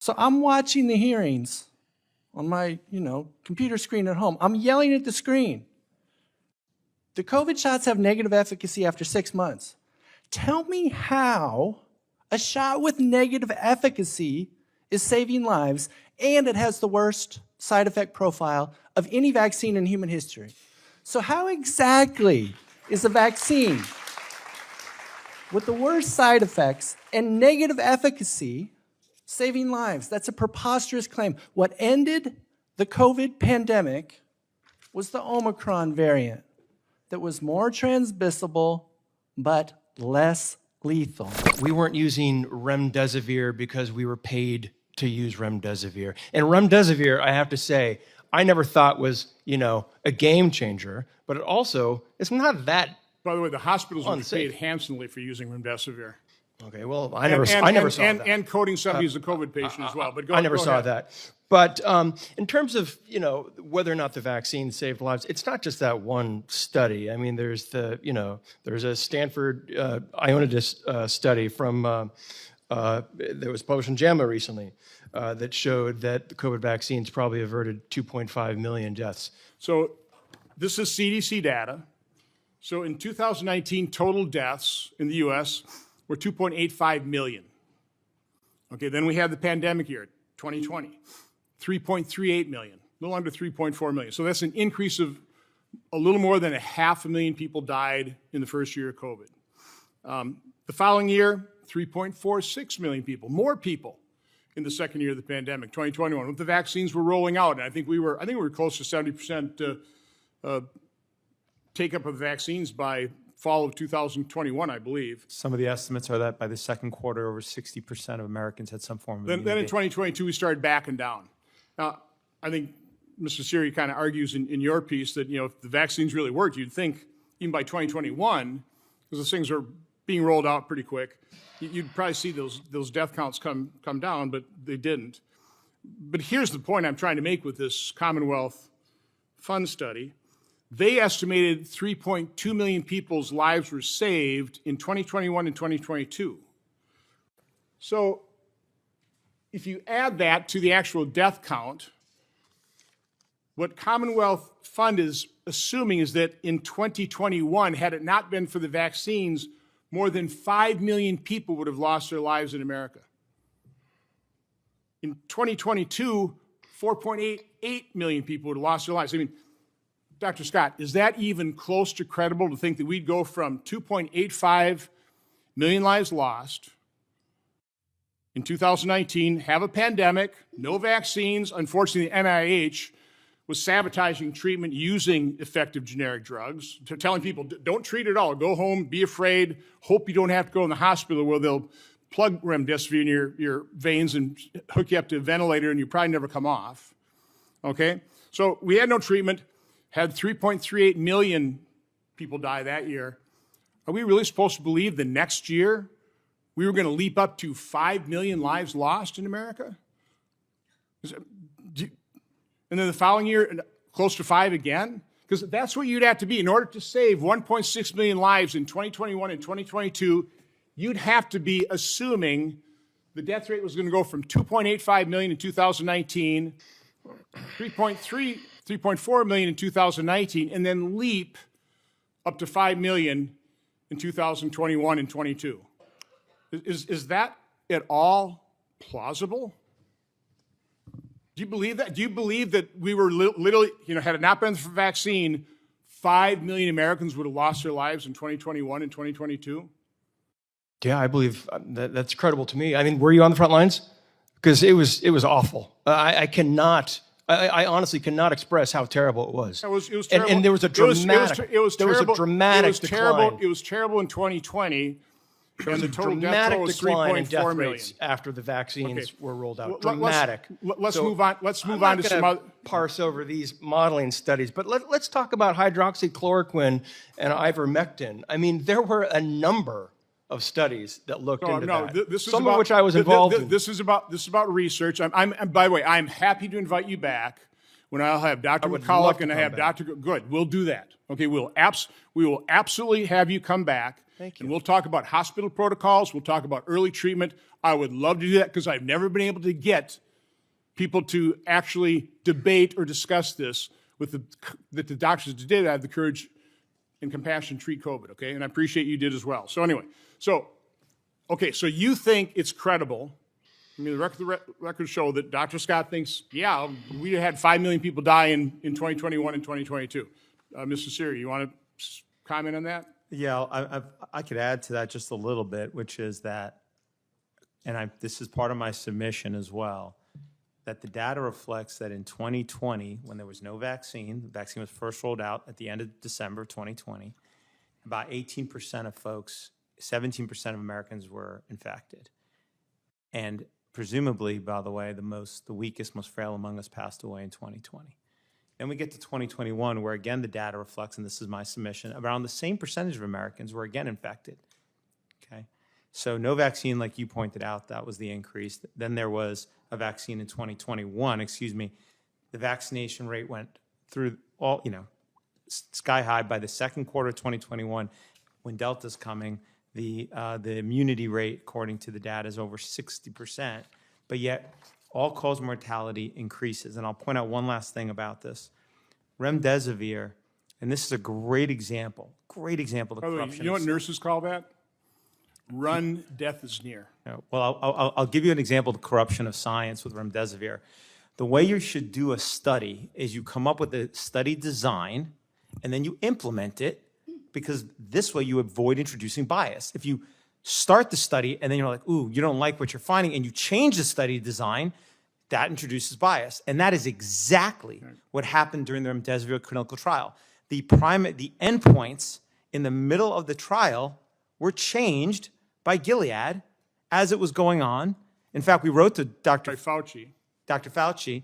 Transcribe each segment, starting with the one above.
So I'm watching the hearings on my, computer screen at home. I'm yelling at the screen. The COVID shots have negative efficacy after 6 months. Tell me how a shot with negative efficacy is saving lives and it has the worst side effect profile of any vaccine in human history. So how exactly is a vaccine with the worst side effects and negative efficacy saving lives? That's a preposterous claim. What ended the COVID pandemic was the Omicron variant that was more transmissible but less lethal. We weren't using Remdesivir because we were paid to use Remdesivir. And Remdesivir, I have to say, I never thought was, a game changer, but it's not that. By the way, the hospitals were paid handsomely for using Remdesivir. Okay, well, I never saw that. And coding somebody as a COVID patient as well. But I never saw that. But in terms of, whether or not the vaccine saved lives, it's not just that one study. I mean, there's there's a Stanford Ionidis study from that was published in JAMA recently that showed that the COVID vaccines probably averted 2.5 million deaths. So this is CDC data. So in 2019, total deaths in the U.S. were 2.85 million. Okay, then we had the pandemic year, 2020, 3.38 million, a little under 3.4 million. So that's an increase of a little more than 500,000 people died in the first year of COVID. The following year, 3.46 million people, more people in the second year of the pandemic, 2021, when the vaccines were rolling out. And I think we were close to 70% take up of vaccines by fall of 2021, I believe. Some of the estimates are that by the second quarter, over 60% of Americans had some form of immunity. Then in 2022, we started backing down. Now, I think Mr. Siri kind of argues in your piece that, if the vaccines really worked, you'd think even by 2021, because those things are being rolled out pretty quick, you'd probably see those death counts come down, but they didn't. But here's the point I'm trying to make with this Commonwealth Fund study. They estimated 3.2 million people's lives were saved in 2021 and 2022. So if you add that to the actual death count, what Commonwealth Fund is assuming is that in 2021, had it not been for the vaccines, more than 5 million people would have lost their lives in America. In 2022, 4.88 million people would have lost their lives. I mean, Dr. Scott, is that even close to credible to think that we'd go from 2.85 million lives lost in 2019, have a pandemic, no vaccines? Unfortunately, the NIH was sabotaging treatment using effective generic drugs, telling people, don't treat it all, go home, be afraid, hope you don't have to go in the hospital where they'll plug Remdesivir in your veins and hook you up to a ventilator and you probably never come off, okay? So we had no treatment. Had 3.38 million people die that year. Are we really supposed to believe the next year we were going to leap up to 5 million lives lost in America? And then the following year, close to 5 again? Because that's what you'd have to be. In order to save 1.6 million lives in 2021 and 2022, you'd have to be assuming the death rate was going to go from 2.85 million in 2019, 3.4 million in 2019, and then leap up to 5 million in 2021 and 22. Is that at all plausible? Do you believe that? Do you believe that we were literally, had it not been for the vaccine, 5 million Americans would have lost their lives in 2021 and 2022? Yeah, I believe that's credible to me. I mean, were you on the front lines? Because it was awful. I honestly cannot express how terrible it was. It was terrible. And there was a dramatic. It was decline. It was terrible in 2020. And the total dramatic death decline in death 3.4 million rates after the vaccines were rolled out. Let's move on. Let's move on to some other. Parse over these modeling studies, but let's talk about hydroxychloroquine and ivermectin. I mean, there were a number of studies that looked into that. Some of which I was involved in. This is about research. By the way, I'm happy to invite you back when I'll have Dr. McCulloch and I have Dr. Good. We'll do that. Okay, we will absolutely have you come back Thank you. And we'll talk about hospital protocols. We'll talk about early treatment. I would love to do that because I've never been able to get people to actually debate or discuss this with the doctors that did have the courage and compassion to treat COVID, okay? And I appreciate you did as well. So anyway, so you think it's credible. I mean, the records show that Dr. Scott thinks, yeah, we had 5 million people die in 2021 and 2022. Mr. Siri, you want to comment on that? Yeah, I could add to that just a little bit, which is that, and this is part of my submission as well, that the data reflects that in 2020, when there was no vaccine, the vaccine was first rolled out at the end of December 2020, about 18% of folks, 17% of Americans were infected. And presumably, by the way, the weakest, most frail among us passed away in 2020. Then we get to 2021, where again the data reflects, and this is my submission, around the same percentage of Americans were again infected. Okay, so no vaccine, like you pointed out, that was the increase. Then there was a vaccine in 2021. The vaccination rate went through all, sky high by the second quarter of 2021. When Delta's coming, the immunity rate, according to the data, is over 60%. But yet, all-cause mortality increases. And I'll point out one last thing about this. Remdesivir, and this is a great example of corruption. You know what nurses call that? Run, death is near. Well, I'll give you an example of the corruption of science with Remdesivir. The way you should do a study is you come up with a study design, and then you implement it, because this way you avoid introducing bias. If you start the study and then you're like, ooh, you don't like what you're finding, and you change the study design, that introduces bias. And that is exactly what happened during the Remdesivir clinical trial. The endpoints in the middle of the trial were changed by Gilead as it was going on. In fact, we wrote to Dr. Fauci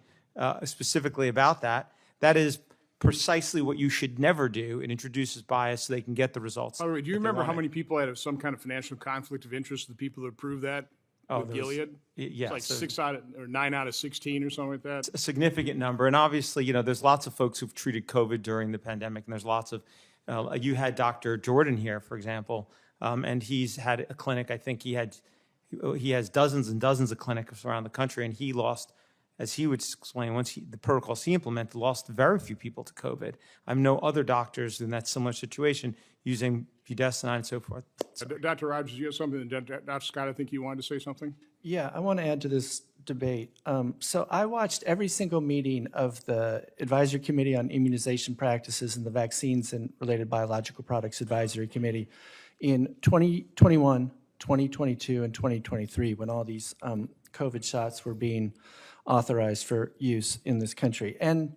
specifically about that. That is precisely what you should never do. It introduces bias so they can get the results. By the way, do you remember how many people had some kind of financial conflict of interest, the people that approved that with Gilead? Yeah. It's like 9 out of 16 or something like that? A significant number. And obviously, there's lots of folks who've treated COVID during the pandemic, and there's lots of, you had Dr. Jordan here, for example, and he's had a clinic. I think he has dozens and dozens of clinics around the country, and he lost, as he would explain, the protocols he implemented, lost very few people to COVID. I know other doctors in that similar situation using budesonide and so forth. Dr. Rogers, you have something? Dr. Scott, I think you wanted to say something? Yeah, I want to add to this debate. So I watched every single meeting of the Advisory Committee on Immunization Practices and the Vaccines and Related Biological Products Advisory Committee in 2021, 2022, and 2023, when all these COVID shots were being authorized for use in this country. And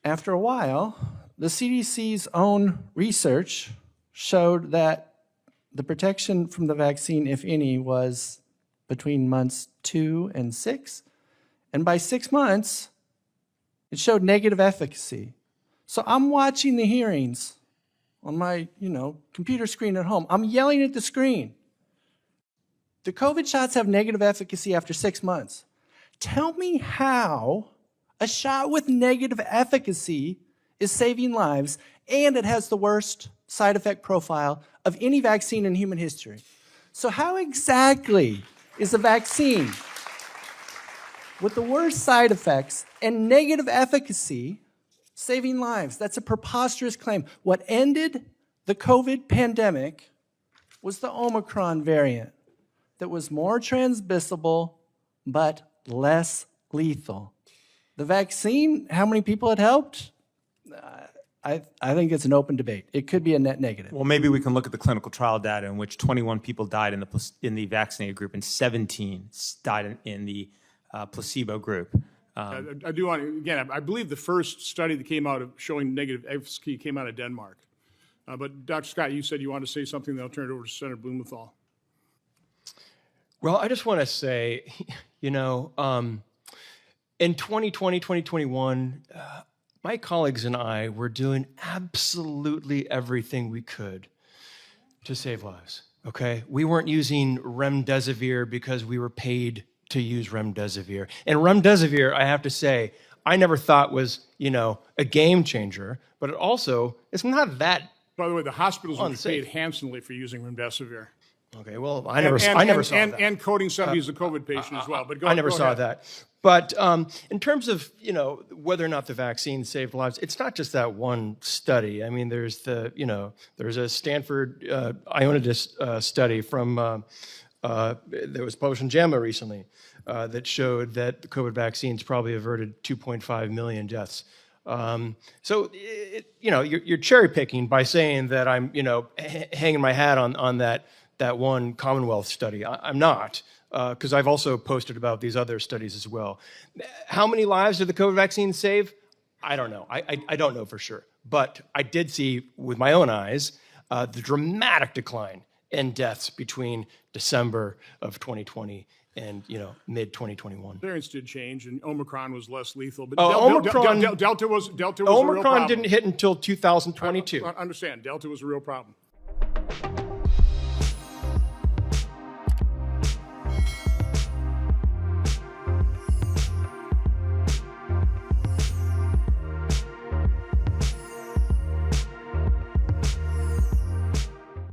after a while, the CDC's own research showed that the protection from the vaccine, if any, was between months 2 and 6. And by 6 months, it showed negative efficacy. So I'm watching the hearings on my, computer screen at home. I'm yelling at the screen. The COVID shots have negative efficacy after 6 months. Tell me how a shot with negative efficacy is saving lives, and it has the worst side effect profile of any vaccine in human history. So how exactly is a vaccine with the worst side effects and negative efficacy saving lives? That's a preposterous claim. What ended the COVID pandemic was the Omicron variant that was more transmissible but less lethal. The vaccine, how many people it helped? I think it's an open debate. It could be a net negative. Well, maybe we can look at the clinical trial data in which 21 people died in the vaccinated group and 17 died in the placebo group. I do want to, again, I believe the first study that came out of showing negative efficacy came out of Denmark. But Dr. Scott, you said you wanted to say something, then I'll turn it over to Senator Blumenthal. Well, I just want to say, in 2020, 2021, my colleagues and I were doing absolutely everything we could to save lives, okay? We weren't using Remdesivir because we were paid to use Remdesivir. And Remdesivir, I have to say, I never thought was, a game changer, but it's not that By the way, the hospitals will be Unsafe. paid handsomely for using remdesivir. Okay, well, I never saw that. And coding somebody as a COVID patient as well. But go, I never go saw ahead. that. But in terms of whether or not the vaccine saved lives, it's not just that one study. I mean, there's a Stanford ionidist study from that was published in JAMA recently that showed that the COVID vaccines probably averted 2.5 million deaths. So you're cherry picking by saying that I'm hanging my hat on that one Commonwealth study. I'm not, because I've also posted about these other studies as well. How many lives did the COVID vaccine save? I don't know. I don't know for sure. But I did see with my own eyes the dramatic decline in deaths between December of 2020 and mid 2021. Variants did change, and Omicron was less lethal. But Omicron- Delta was a real Omicron problem. didn't hit until 2022. Understand, Delta was a real problem.